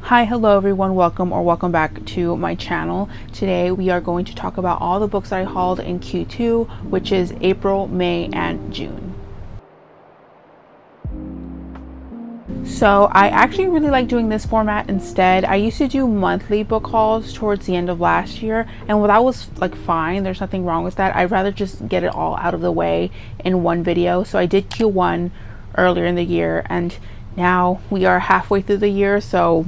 Hi, hello everyone, welcome back to my channel. Today we are going to talk about all the books I hauled in Q2, which is April, May, and June. So I actually really like doing this format instead. I used to do monthly book hauls towards the end of last year, and well, that was like fine. There's nothing wrong with that. I'd rather just get it all out of the way in one video. So I did Q1 earlier in the year, and now we are halfway through the year, so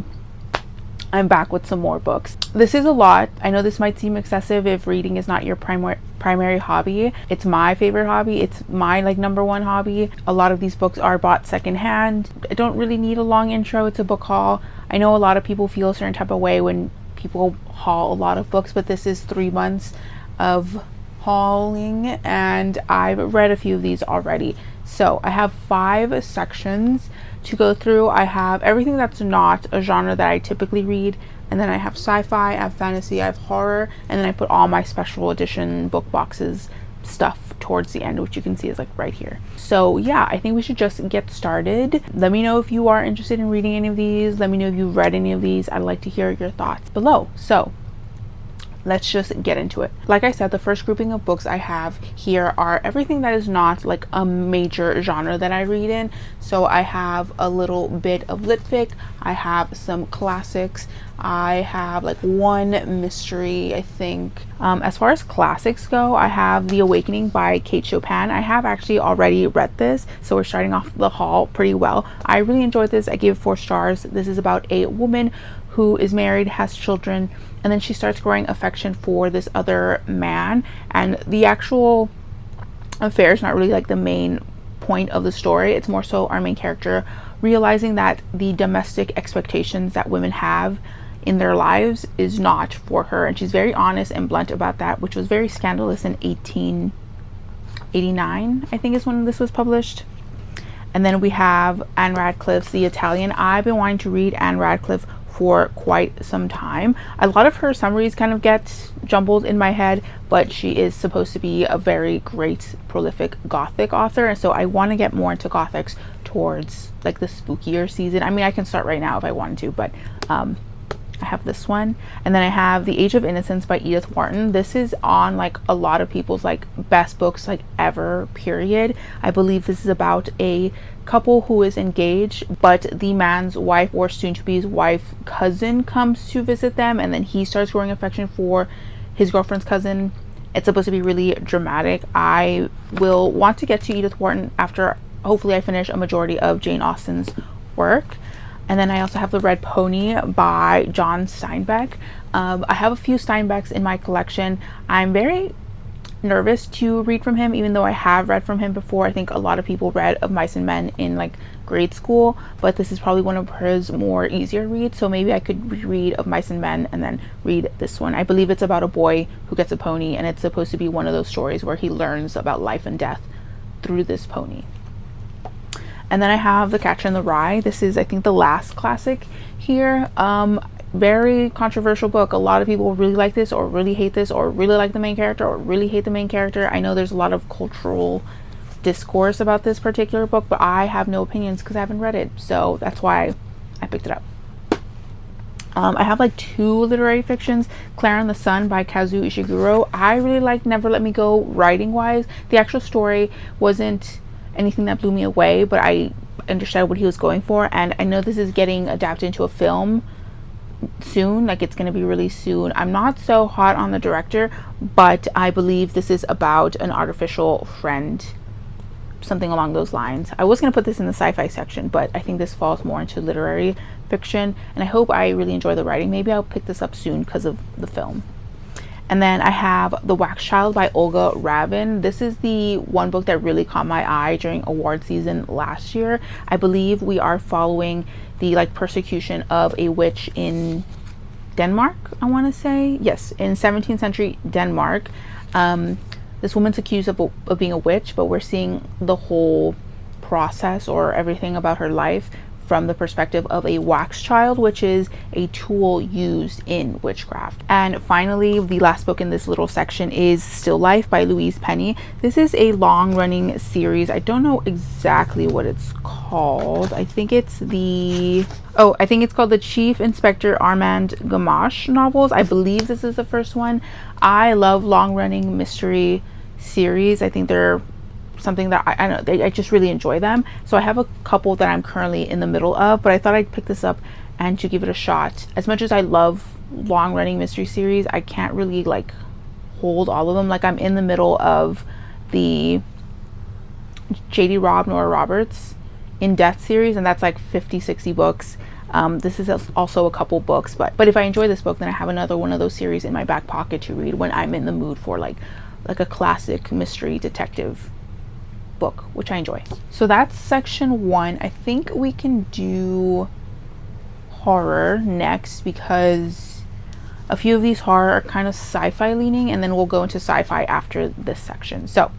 I'm back with some more books. This is a lot. I know this might seem excessive if reading is not your primary hobby. It's my favorite hobby. It's my number one hobby. A lot of these books are bought secondhand. I don't really need a long intro. It's a book haul. I know a lot of people feel a certain type of way when people haul a lot of books, but this is 3 months of hauling and I've read a few of these already. So I have 5 sections to go through. I have everything that's not a genre that I typically read, and then I have sci-fi, I have fantasy, I have horror, and then I put all my special edition book boxes stuff towards the end, which you can see is right here. So yeah, I think we should just get started. Let me know if you are interested in reading any of these. Let me know if you've read any of these. I'd like to hear your thoughts below. So let's just get into it. Like I said, the first grouping of books I have here are everything that is not a major genre that I read in. So I have a little bit of lit fic, I have some classics, I have one mystery, I think. As far as classics go, I have The Awakening by Kate Chopin. I have actually already read this, so we're starting off the haul pretty well. I really enjoyed this. I gave it 4 stars. This is about a woman who is married, has children, and then she starts growing affection for this other man, and the actual affair is not really the main point of the story. It's more so our main character realizing that the domestic expectations that women have in their lives is not for her, and she's very honest and blunt about that, which was very scandalous in 1889, I think is when this was published. And then we have Anne Radcliffe's The Italian. I've been wanting to read Anne Radcliffe for quite some time. A lot of her summaries kind of get jumbled in my head, but she is supposed to be a very great prolific gothic author, and so I want to get more into gothics towards the spookier season. I mean, I can start right now if I wanted to, but I have this one. And then I have The Age of Innocence by Edith Wharton. This is on a lot of people's best books ever, period. I believe this is about a couple who is engaged, but the man's wife, or soon to be his wife, cousin comes to visit them, and then he starts growing affection for his girlfriend's cousin. It's supposed to be really dramatic. I will want to get to Edith Wharton after hopefully I finish a majority of Jane Austen's work. And then I also have The Red Pony by John Steinbeck. I have a few Steinbecks in my collection. I'm very nervous to read from him, even though I have read from him before. I think a lot of people read Of Mice and Men in grade school, but this is probably one of his more easier reads, so maybe I could reread Of Mice and Men and then read this one. I believe it's about a boy who gets a pony, and it's supposed to be one of those stories where he learns about life and death through this pony. And then I have The Catcher in the Rye. This is, I think, the last classic here. Very controversial book. A lot of people really like this, or really hate this, or really like the main character, or really hate the main character. I know there's a lot of cultural discourse about this particular book, but I have no opinions because I haven't read it, so that's why I picked it up. I have 2 literary fictions. Claire and the Sun by Kazuo Ishiguro. I really like Never Let Me Go writing wise. The actual story wasn't anything that blew me away, but I understood what he was going for, and I know this is getting adapted into a film soon. It's going to be released soon. I'm not so hot on the director, but I believe this is about an artificial friend, something along those lines. I was going to put this in the sci-fi section, but I think this falls more into literary fiction, and I hope I really enjoy the writing. Maybe I'll pick this up soon because of the film. And then I have The Wax Child by Olga Ravin. This is the one book that really caught my eye during award season last year. I believe we are following the persecution of a witch in Denmark, I want to say. Yes, in 17th century Denmark. This woman's accused of being a witch, but we're seeing the whole process or everything about her life from the perspective of a wax child, which is a tool used in witchcraft. And finally, the last book in this little section is Still Life by Louise Penny. This is a long running series. I don't know exactly what it's called. I think it's called the Chief Inspector Armand Gamache novels. I believe this is the first one. I love long running mystery series. I think they're something that I just really enjoy them. So I have a couple that I'm currently in the middle of, but I thought I'd pick this up and to give it a shot. As much as I love long running mystery series, I can't really like hold all of them. Like I'm in the middle of the JD Robb, Nora Roberts In Death series, and that's like 50-60 books. This is also a couple books, but if I enjoy this book, then I have another one of those series in my back pocket to read when I'm in the mood for like a classic mystery detective book, which I enjoy. So that's section 1. I think we can do horror next because a few of these horror are kind of sci-fi leaning, and then we'll go into sci-fi after this section. So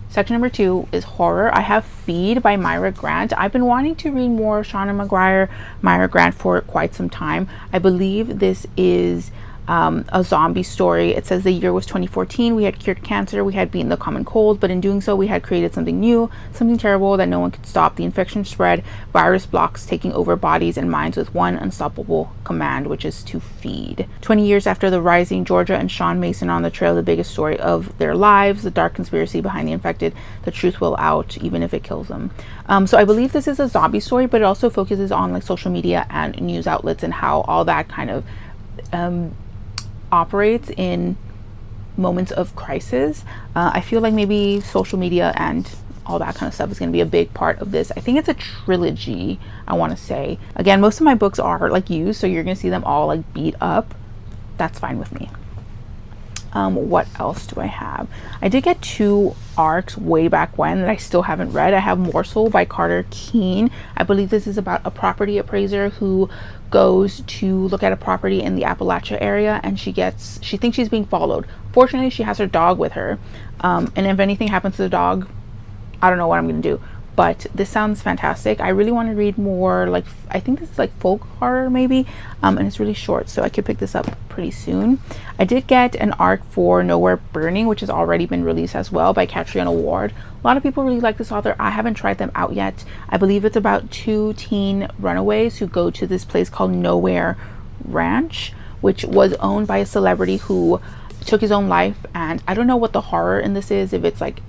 section number 2 is horror. I have Feed by Myra Grant. I've been wanting to read more Shauna McGuire, Myra Grant for quite some time. I believe this is a zombie story. It says the year was 2014. We had cured cancer, we had beaten the common cold, but in doing so we had created something new, something terrible that no one could stop. The infection spread, virus blocks taking over bodies and minds with one unstoppable command, which is to feed. 20 years after the rising, Georgia and Sean Mason are on the trail of the biggest story of their lives, the dark conspiracy behind the infected. The truth will out, even if it kills them. So I believe this is a zombie story, but it also focuses on like social media and news outlets and how all that kind of operates in moments of crisis. I feel like maybe social media and all that kind of stuff is going to be a big part of this. I think it's a trilogy, I want to say. Again, most of my books are like used, so you're going to see them all like beat up. That's fine with me. What else do I have? I did get 2 arcs way back when that I still haven't read. I have Morsel by Carter Keene. I believe this is about a property appraiser who goes to look at a property in the Appalachia area, and she thinks she's being followed. Fortunately, she has her dog with her, and if anything happens to the dog, I don't know what I'm gonna do. But this sounds fantastic. I really want to read more, like I think this is like folk horror maybe, and it's really short, so I could pick this up pretty soon. I did get an arc for Nowhere Burning, which has already been released as well by Catriona Ward. A lot of people really like this author. I haven't tried them out yet. I believe it's about 2 teen runaways who go to this place called Nowhere Ranch, which was owned by a celebrity who took his own life. And I don't know what the horror in this is, if it's like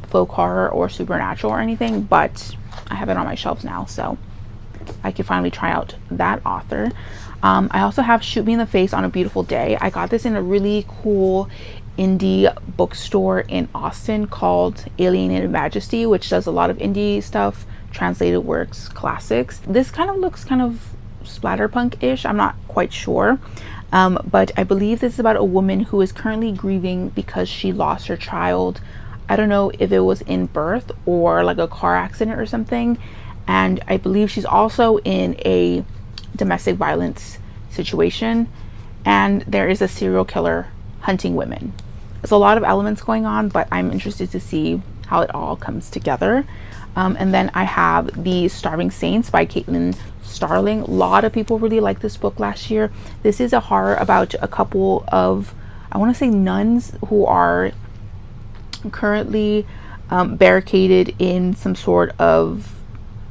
folk horror or supernatural or anything, but I have it on my shelves now, so I could finally try out that author. I also have Shoot Me in the Face on a Beautiful Day. I got this in a really cool indie bookstore in Austin called Alienated Majesty, which does a lot of indie stuff, translated works, classics. This kind of looks kind of splatterpunk-ish, I'm not quite sure. But I believe this is about a woman who is currently grieving because she lost her child. I don't know if it was in birth or like a car accident or something. And I believe she's also in a domestic violence situation. And there is a serial killer hunting women. There's a lot of elements going on, but I'm interested to see how it all comes together. And then I have The Starving Saints by Caitlin Starling. A lot of people really liked this book last year. This is a horror about a couple of, I want to say, nuns who are currently barricaded in some sort of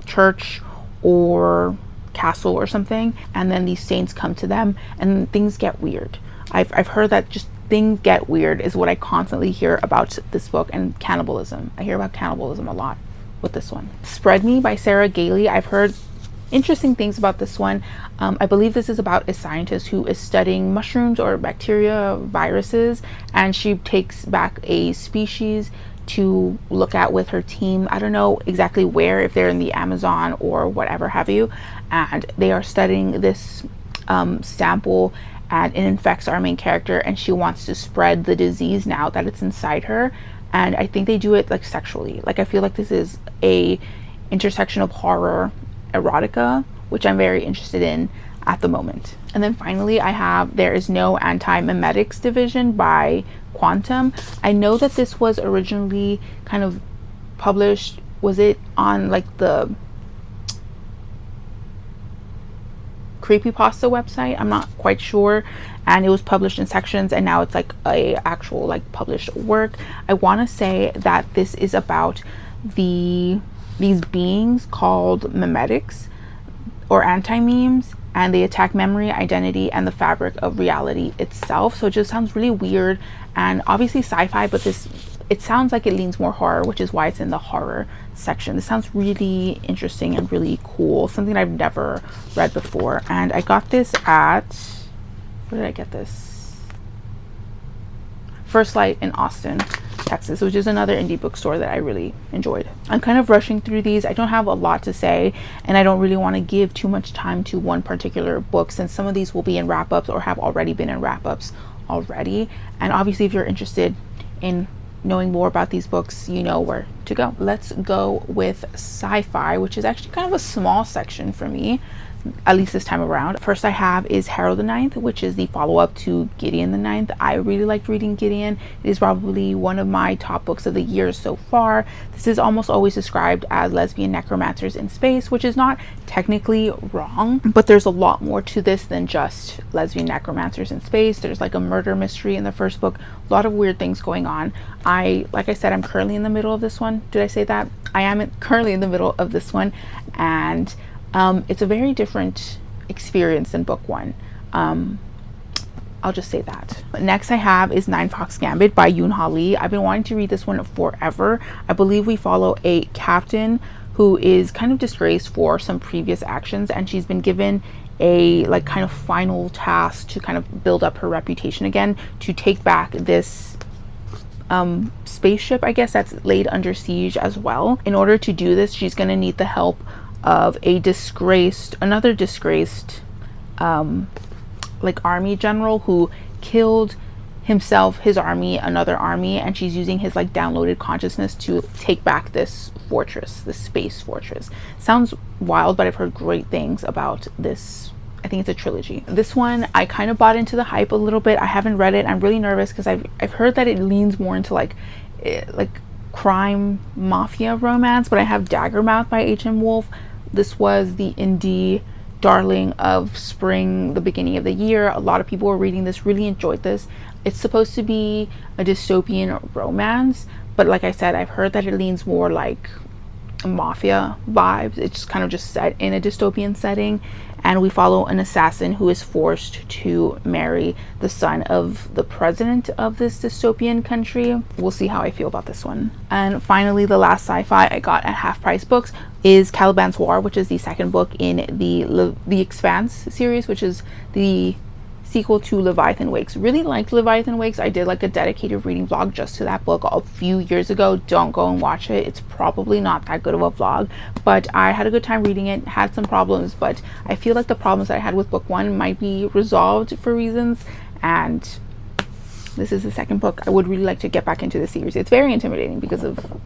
church or castle or something, and then these saints come to them and things get weird. I've heard that just things get weird is what I constantly hear about this book. And cannibalism, I hear about cannibalism a lot with this one. Spread Me by Sarah Gailey. I've heard interesting things about this one. I believe this is about a scientist who is studying mushrooms or bacteria, viruses, and she takes back a species to look at with her team. I don't know exactly where, if they're in the Amazon or whatever have you, and they are studying this sample, and it infects our main character, and she wants to spread the disease now that it's inside her. And I think they do it like sexually. Like I feel like this is a intersection of horror, erotica, which I'm very interested in at the moment. And then finally I have There Is No Anti-Memetics Division by Quantum. I know that this was originally kind of published, was it on like the creepypasta website. I'm not quite sure. And it was published in sections, and now it's like a actual like published work. I want to say that this is about these beings called memetics or anti-memes, and they attack memory, identity, and the fabric of reality itself. So it just sounds really weird and obviously sci-fi, but it sounds like it leans more horror, which is why it's in the horror section. This sounds really interesting and really cool, something I've never read before. And I got this at, where did I get this? First Light in Austin, Texas, which is another indie bookstore that I really enjoyed. I'm kind of rushing through these. I don't have a lot to say, and I don't really want to give too much time to one particular book, since some of these will be in wrap-ups or have already been in wrap-ups already. And obviously if you're interested in knowing more about these books, you know where to go. Let's go with sci-fi, which is actually kind of a small section for me, at least this time around. First I have is Harold the Ninth, which is the follow-up to Gideon the Ninth. I really liked reading Gideon. It is probably one of my top books of the year so far. This is almost always described as lesbian necromancers in space, which is not technically wrong, but there's a lot more to this than just lesbian necromancers in space. There's like a murder mystery in the first book, a lot of weird things going on. Like I said, I'm currently in the middle of this one. Did I say that? I am currently in the middle of this one, and it's a very different experience than book one. I'll just say that. Next I have is Nine Fox Gambit by Yoon Ha Lee. I've been wanting to read this one forever. I believe we follow a captain who is kind of disgraced for some previous actions, and she's been given a like kind of final task to kind of build up her reputation again, to take back this spaceship, I guess, that's laid under siege as well. In order to do this, she's going to need the help of another disgraced like army general who killed himself, his army, another army, and she's using his like downloaded consciousness to take back this fortress, this space fortress. Sounds wild, but I've heard great things about this. I think it's a trilogy. This one I kind of bought into the hype a little bit. I haven't read it. I'm really nervous because I've heard that it leans more into like crime mafia romance, but I have Daggermouth by H.M. Wolf. This was the indie darling of spring, the beginning of the year. A lot of people were reading this, really enjoyed this. It's supposed to be a dystopian romance, but like I said, I've heard that it leans more like mafia vibes. It's kind of just set in a dystopian setting, and we follow an assassin who is forced to marry the son of the president of this dystopian country. We'll see how I feel about this one. And finally, the last sci-fi I got at Half Price Books is Caliban's War, which is the second book in the Expanse series, which is the sequel to Leviathan Wakes. Really liked Leviathan Wakes. I did like a dedicated reading vlog just to that book a few years ago. Don't go and watch it. It's probably not that good of a vlog, but I had a good time reading it. Had some problems, but I feel like the problems that I had with book one might be resolved for reasons, and this is the second book. I would really like to get back into the series. It's very intimidating because of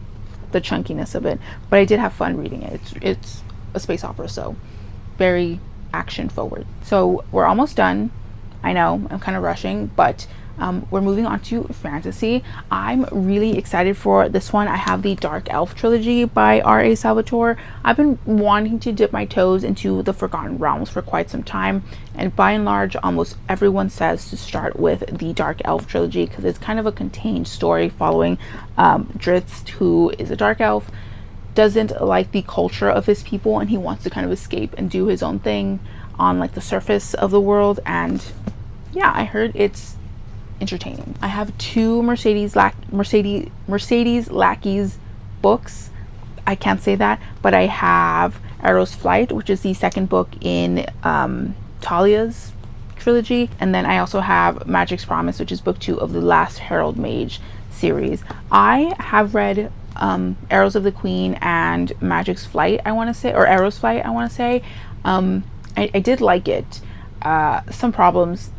the chunkiness of it, but I did have fun reading it. It's a space opera, so very action forward. So we're almost done. I know I'm kind of rushing, but we're moving on to fantasy. I'm really excited for this one. I have the Dark Elf trilogy by R.A. Salvatore. I've been wanting to dip my toes into the Forgotten Realms for quite some time, and by and large almost everyone says to start with the Dark Elf trilogy because it's kind of a contained story following Drizzt, who is a dark elf, doesn't like the culture of his people, and he wants to kind of escape and do his own thing on like the surface of the world. And yeah, I heard it's entertaining. I have two Mercedes Lackeys books. I can't say that, but I have Arrow's Flight, which is the second book in Talia's trilogy, and then I also have Magic's Promise, which is book 2 of the last Herald Mage series. I have read Arrows of the Queen and Magic's Flight, I want to say, or Arrow's Flight, I want to say. I did like it. Some problems,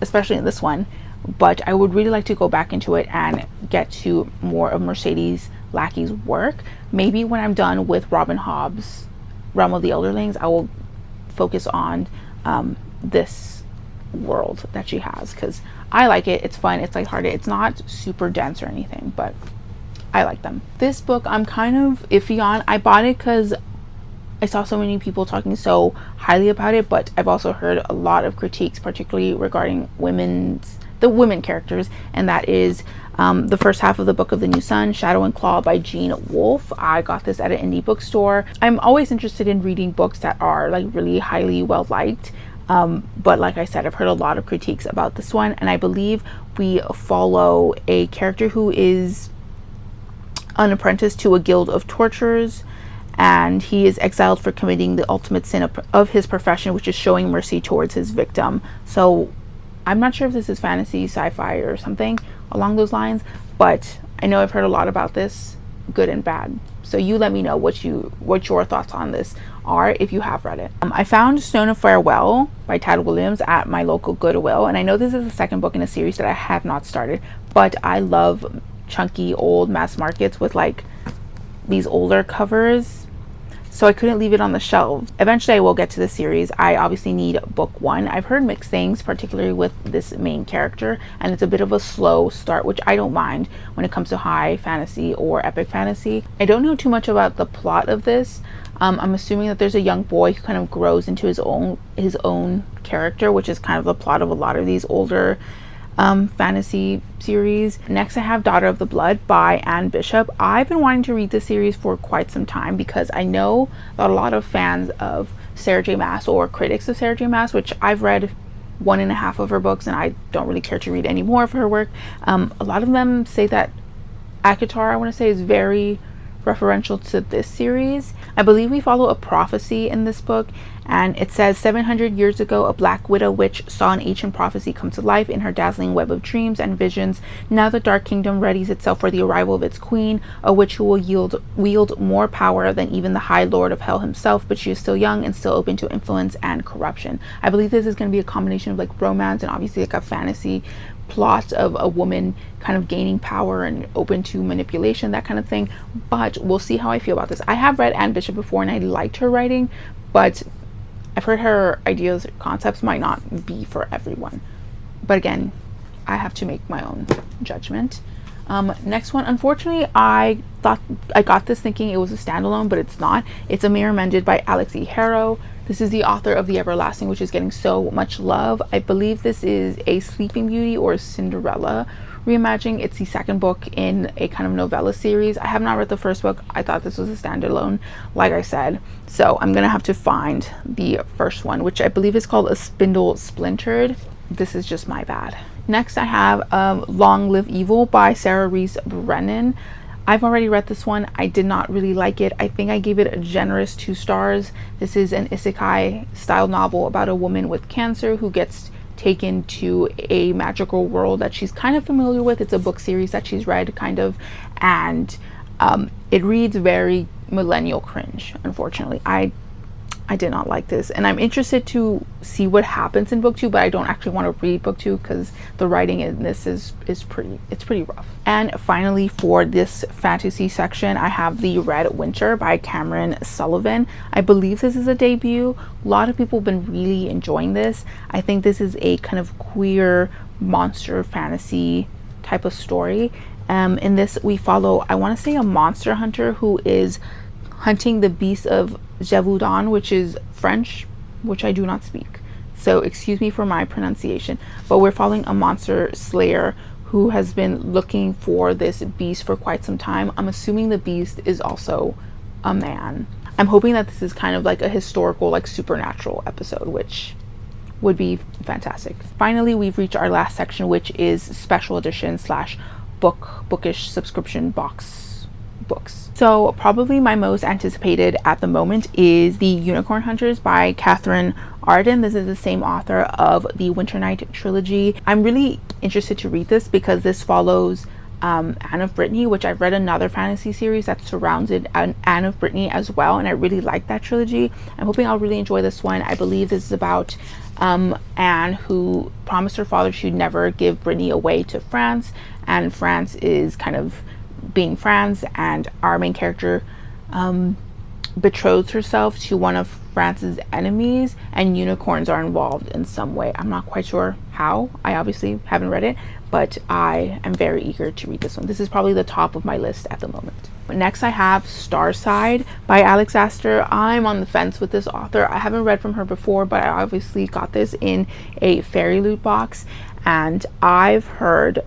especially in this one, but I would really like to go back into it and get to more of Mercedes Lackey's work. Maybe when I'm done with Robin Hobb's Realm of the Elderlings, I will focus on this world that she has, because I like it. It's fun, it's lighthearted, it's not super dense or anything, but I like them. This book I'm kind of iffy on. I bought it because I saw so many people talking so highly about it, but I've also heard a lot of critiques, particularly regarding the women characters, and that is the first half of the Book of the New Sun, Shadow and Claw by Jean Wolfe. I got this at an indie bookstore. I'm always interested in reading books that are like really highly well liked. But like I said, I've heard a lot of critiques about this one, and I believe we follow a character who is an apprentice to a guild of torturers, and he is exiled for committing the ultimate sin of his profession, which is showing mercy towards his victim. So I'm not sure if this is fantasy, sci-fi, or something along those lines, but I know I've heard a lot about this, good and bad. So you let me know what your thoughts on this are if you have read it. I found Stone of Farewell by Tad Williams at my local Goodwill, and I know this is the second book in a series that I have not started, but I love chunky old mass markets with like these older covers, so I couldn't leave it on the shelves. Eventually I will get to the series. I obviously need book one. I've heard mixed things, particularly with this main character, and it's a bit of a slow start, which I don't mind when it comes to high fantasy or epic fantasy. I don't know too much about the plot of this. I'm assuming that there's a young boy who kind of grows into his own character, which is kind of the plot of a lot of these older fantasy series. Next I have Daughter of the Blood by Anne Bishop. I've been wanting to read this series for quite some time because I know that a lot of fans of Sarah J Maas, or critics of Sarah J Maas, which I've read 1.5 of her books and I don't really care to read any more of her work. A lot of them say that Akatar, I want to say, is very referential to this series. I believe we follow a prophecy in this book, and it says 700 years ago a black widow witch saw an ancient prophecy come to life in her dazzling web of dreams and visions. Now the Dark Kingdom readies itself for the arrival of its queen, a witch who will wield more power than even the High Lord of Hell himself, but she is still young and still open to influence and corruption. I believe this is going to be a combination of like romance and obviously like a fantasy plot of a woman kind of gaining power and open to manipulation, that kind of thing. But we'll see how I feel about this. I have read Anne Bishop before and I liked her writing, but I've heard her ideas, concepts might not be for everyone. But again, I have to make my own judgment. Next one, unfortunately, I thought I got this thinking it was a standalone, but it's not. It's A Mirror Mended by Alex E. Harrow. This is the author of The Everlasting, which is getting so much love. I believe this is a Sleeping Beauty or Cinderella reimagining. It's the second book in a kind of novella series. I have not read the first book. I thought this was a standalone, like I said. So I'm gonna have to find the first one, which I believe is called A Spindle Splintered. This is just my bad. Next I have Long Live Evil by Sarah Reese Brennan. I've already read this one. I did not really like it. I think I gave it a generous 2 stars. This is an isekai style novel about a woman with cancer who gets taken to a magical world that she's kind of familiar with. It's a book series that she's read, kind of, and it reads very millennial cringe, unfortunately. I did not like this, and I'm interested to see what happens in book 2, but I don't actually want to read book 2 because the writing in this is pretty rough. And finally, for this fantasy section, I have The Red Winter by Cameron Sullivan. I believe this is a debut. A lot of people have been really enjoying this. I think this is a kind of queer monster fantasy type of story. In this, we follow, I want to say, a monster hunter who is hunting the beast of Gévaudan, which is French, which I do not speak, so excuse me for my pronunciation, but we're following a monster slayer who has been looking for this beast for quite some time. I'm assuming the beast is also a man. I'm hoping that this is kind of like a historical, like supernatural episode, which would be fantastic. Finally, we've reached our last section, which is special edition / bookish subscription box books. So probably my most anticipated at the moment is The Unicorn Hunters by Catherine Arden. This is the same author of the Winter Night trilogy. I'm really interested to read this because this follows Anne of Brittany, which I've read another fantasy series that surrounded Anne of Brittany as well, and I really like that trilogy. I'm hoping I'll really enjoy this one. I believe this is about Anne, who promised her father she'd never give Brittany away to France, and France is kind of being France, and our main character betroths herself to one of France's enemies, and unicorns are involved in some way. I'm not quite sure how. I obviously haven't read it, but I am very eager to read this one. This is probably the top of my list at the moment. Next, I have Starside by Alex Astor. I'm on the fence with this author. I haven't read from her before, but I obviously got this in a fairy loot box, and I've heard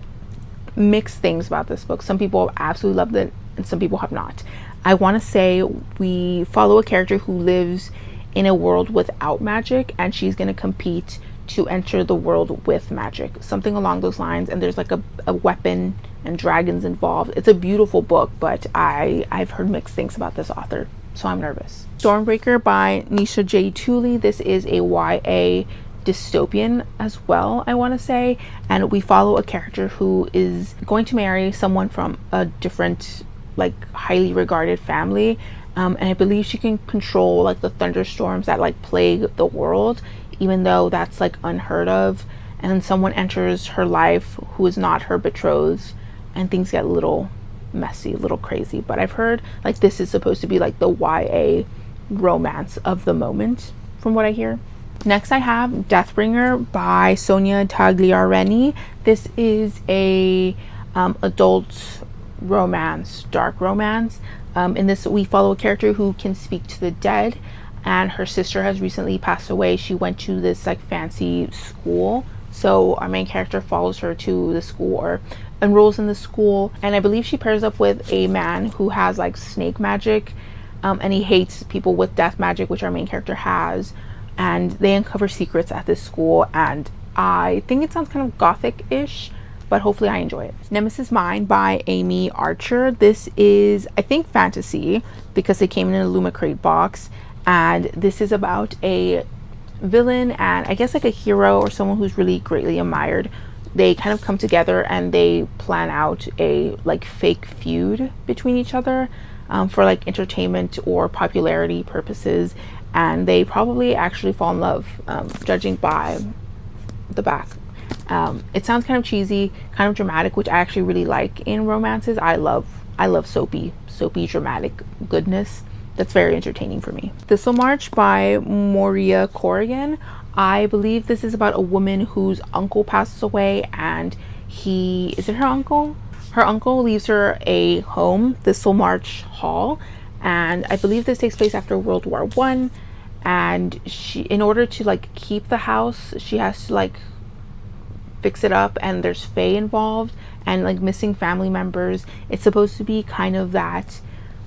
mixed things about this book. Some people absolutely loved it, and some people have not. I want to say we follow a character who lives in a world without magic, and she's going to compete to enter the world with magic, something along those lines. And there's like a weapon and dragons involved. It's a beautiful book, but I've heard mixed things about this author, so I'm nervous. Stormbreaker by Nisha J. Tooley. This is a YA dystopian as well, I want to say, and we follow a character who is going to marry someone from a different, like, highly regarded family, and I believe she can control like the thunderstorms that like plague the world, even though that's like unheard of. And then someone enters her life who is not her betrothed, and things get a little messy, a little crazy. But I've heard like this is supposed to be like the YA romance of the moment, from what I hear. Next, I have Deathbringer by Sonia Tagliarini. This is a adult romance, dark romance. In this, we follow a character who can speak to the dead, and her sister has recently passed away. She went to this like fancy school, so our main character follows her to the school, or enrolls in the school, and I believe she pairs up with a man who has like snake magic, and he hates people with death magic, which our main character has, and they uncover secrets at this school, and I think it sounds kind of gothic-ish, but hopefully I enjoy it. Nemesis Mine by Amy Archer. This is, I think, fantasy, because it came in a Luma Crate box, and this is about a villain and I guess like a hero or someone who's really greatly admired. They kind of come together and they plan out a like fake feud between each other for like entertainment or popularity purposes, and they probably actually fall in love, judging by the back. It sounds kind of cheesy, kind of dramatic, which I actually really like in romances. I love soapy dramatic goodness. That's very entertaining for me. Thistle March by Moria Corrigan. I believe this is about a woman whose uncle passes away, and is it her uncle? Her uncle leaves her a home, Thistle March Hall, and I believe this takes place after World War I, and in order to like keep the house, she has to like fix it up, and there's fae involved and like missing family members. It's supposed to be kind of that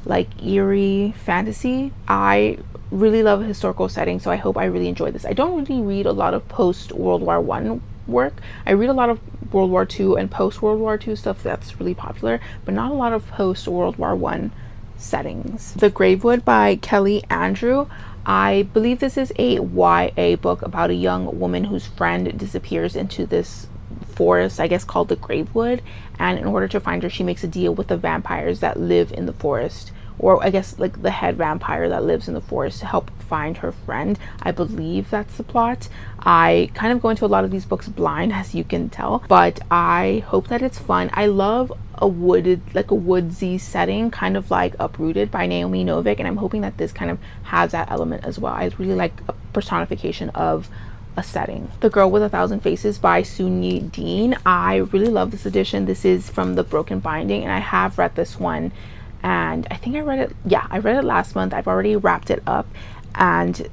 like eerie fantasy. I really love a historical setting, so I hope I really enjoy this. I don't really read a lot of post World War I work. I read a lot of World War II and post World War II stuff that's really popular, but not a lot of post World War I settings. The Gravewood by Kelly Andrew. I believe this is a YA book about a young woman whose friend disappears into this forest, I guess called the Gravewood, and in order to find her, she makes a deal with the vampires that live in the forest, or I guess like the head vampire that lives in the forest, to help find her friend. I believe that's the plot. I kind of go into a lot of these books blind, as you can tell, but I hope that it's fun. I love a woodsy setting, kind of like Uprooted by Naomi Novik, and I'm hoping that this kind of has that element as well. I really like a personification of a setting. The Girl with a Thousand Faces by Sunyi Dean. I really love this edition. This is from the Broken Binding, and I have read this one, and I think I read it last month. I've already wrapped it up, and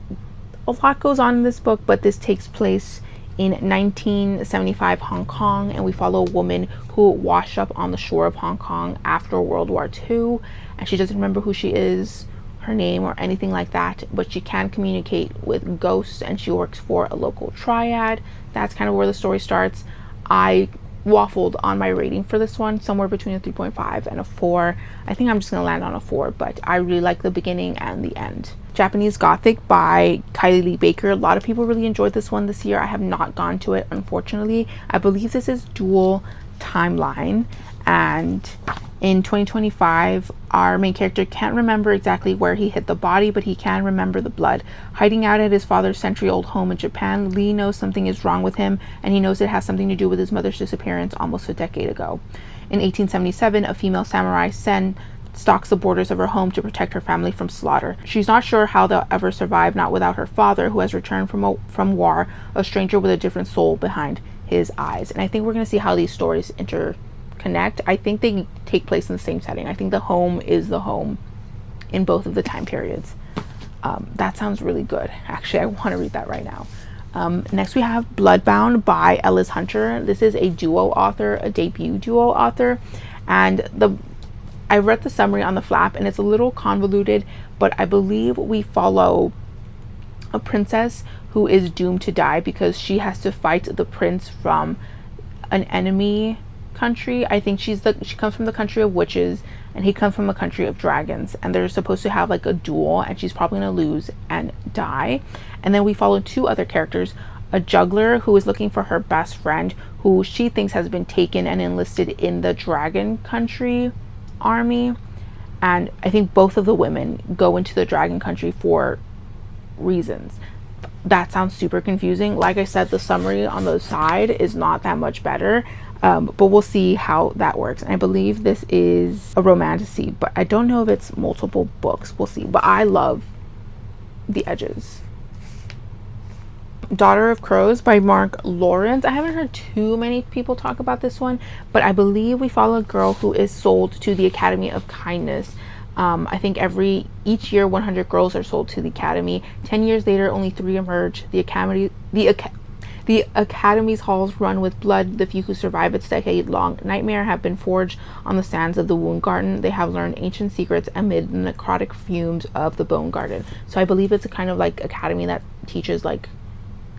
a lot goes on in this book, but this takes place in 1975 Hong Kong, and we follow a woman who washed up on the shore of Hong Kong after World War II, and she doesn't remember who she is, her name, or anything like that, but she can communicate with ghosts, and she works for a local triad. That's kind of where the story starts. I waffled on my rating for this one, somewhere between a 3.5 and a 4. I think I'm just gonna land on a 4, but I really like the beginning and the end. Japanese Gothic by Kylie Lee Baker. A lot of people really enjoyed this one this year. I have not gone to it, unfortunately. I believe this is dual timeline, and in 2025 our main character can't remember exactly where he hit the body, but he can remember the blood. Hiding out at his father's century-old home in Japan, Lee knows something is wrong with him, and he knows it has something to do with his mother's disappearance almost a decade ago. In 1877, a female samurai, Sen, stalks the borders of her home to protect her family from slaughter. She's not sure how they'll ever survive, not without her father, who has returned from war, a stranger with a different soul behind his eyes. And I think we're going to see how these stories connect. I think they take place in the same setting. I think the home is the home in both of the time periods. That sounds really good. Actually, I want to read that right now. Next we have Bloodbound by Ellis Hunter. This is a duo author, a debut duo author, and I read the summary on the flap and it's a little convoluted, but I believe we follow a princess who is doomed to die because she has to fight the prince from an enemy country. I think she comes from the country of witches and he comes from the country of dragons, and they're supposed to have like a duel, and she's probably gonna lose and die. And then we follow two other characters, a juggler who is looking for her best friend who she thinks has been taken and enlisted in the dragon country army, and I think both of the women go into the dragon country for reasons. That sounds super confusing. Like I said, the summary on the side is not that much better, but we'll see how that works. And I believe this is a romantasy, but I don't know if it's multiple books. We'll see. But I love the edges. Daughter of Crows by Mark Lawrence. I haven't heard too many people talk about this one, but I believe we follow a girl who is sold to the Academy of Kindness. I think each year 100 girls are sold to the academy. 10 years later, only 3 emerge. The academy's halls run with blood. The few who survive its decade-long nightmare have been forged on the sands of the wound garden. They have learned ancient secrets amid the necrotic fumes of the bone garden. So I believe it's a kind of like academy that teaches like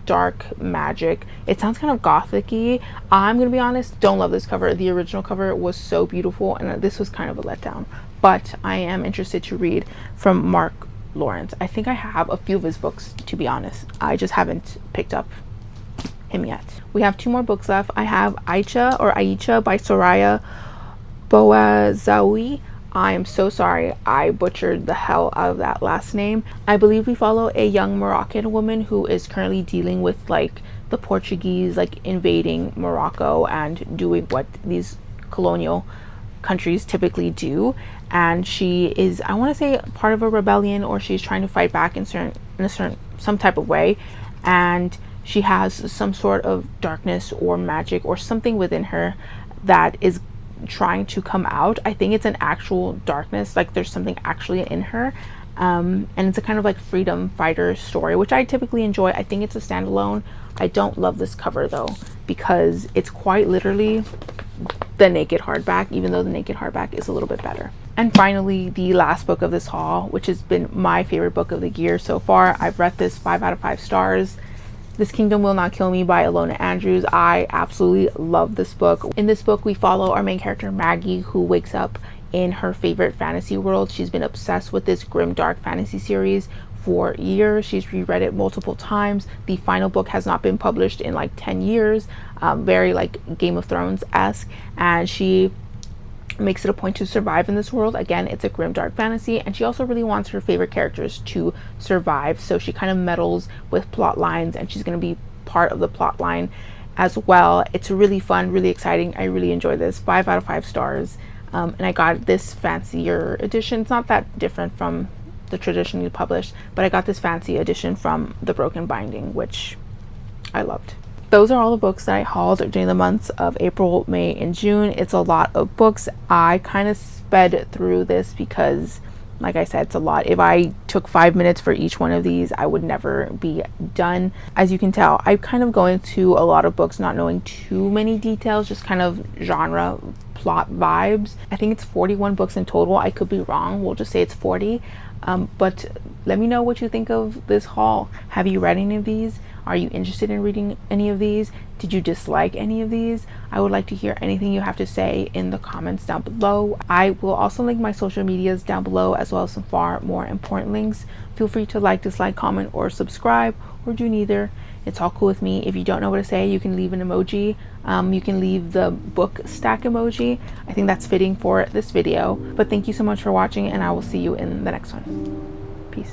dark magic. It sounds kind of gothic-y. I'm gonna be honest, don't love this cover. The original cover was so beautiful, and this was kind of a letdown. But I am interested to read from Mark Lawrence. I think I have a few of his books, to be honest. I just haven't picked up him yet. We have 2 more books left. I have Aicha by Soraya Boazawi. I am so sorry I butchered the hell out of that last name. I believe we follow a young Moroccan woman who is currently dealing with like the Portuguese like invading Morocco and doing what these colonial countries typically do, and she is, I want to say, part of a rebellion, or she's trying to fight back in some type of way, and she has some sort of darkness or magic or something within her that is trying to come out. I think it's an actual darkness, like there's something actually in her, and it's a kind of like freedom fighter story, which I typically enjoy. I think it's a standalone. I don't love this cover though, because it's quite literally the naked hardback, even though the naked hardback is a little bit better. And finally, the last book of this haul, which has been my favorite book of the year so far. I've read this 5 out of 5 stars. This Kingdom Will Not Kill Me by Ilona Andrews. I absolutely love this book. In this book, we follow our main character Maggie, who wakes up in her favorite fantasy world. She's been obsessed with this grim dark fantasy series for years. She's reread it multiple times. The final book has not been published in like 10 years, very like Game of Thrones-esque, and she makes it a point to survive in this world. Again, it's a grim dark fantasy, and she also really wants her favorite characters to survive, so she kind of meddles with plot lines, and she's going to be part of the plot line as well. It's really fun, really exciting. I really enjoy this. 5 out of 5 stars. And I got this fancier edition. It's not that different from the traditionally published, but I got this fancy edition from the Broken Binding, which I loved. Those are all the books that I hauled during the months of April, May, and June. It's a lot of books. I kind of sped through this because, like I said, it's a lot. If I took 5 minutes for each one of these, I would never be done. As you can tell, I'm kind of going to a lot of books not knowing too many details, just kind of genre plot vibes. I think it's 41 books in total. I could be wrong. We'll just say it's 40. But let me know what you think of this haul. Have you read any of these? Are you interested in reading any of these? Did you dislike any of these? I would like to hear anything you have to say in the comments down below. I will also link my social medias down below, as well as some far more important links. Feel free to like, dislike, comment, or subscribe, or do neither. It's all cool with me. If you don't know what to say, you can leave an emoji. You can leave the book stack emoji. I think that's fitting for this video. But thank you so much for watching, and I will see you in the next one. Peace.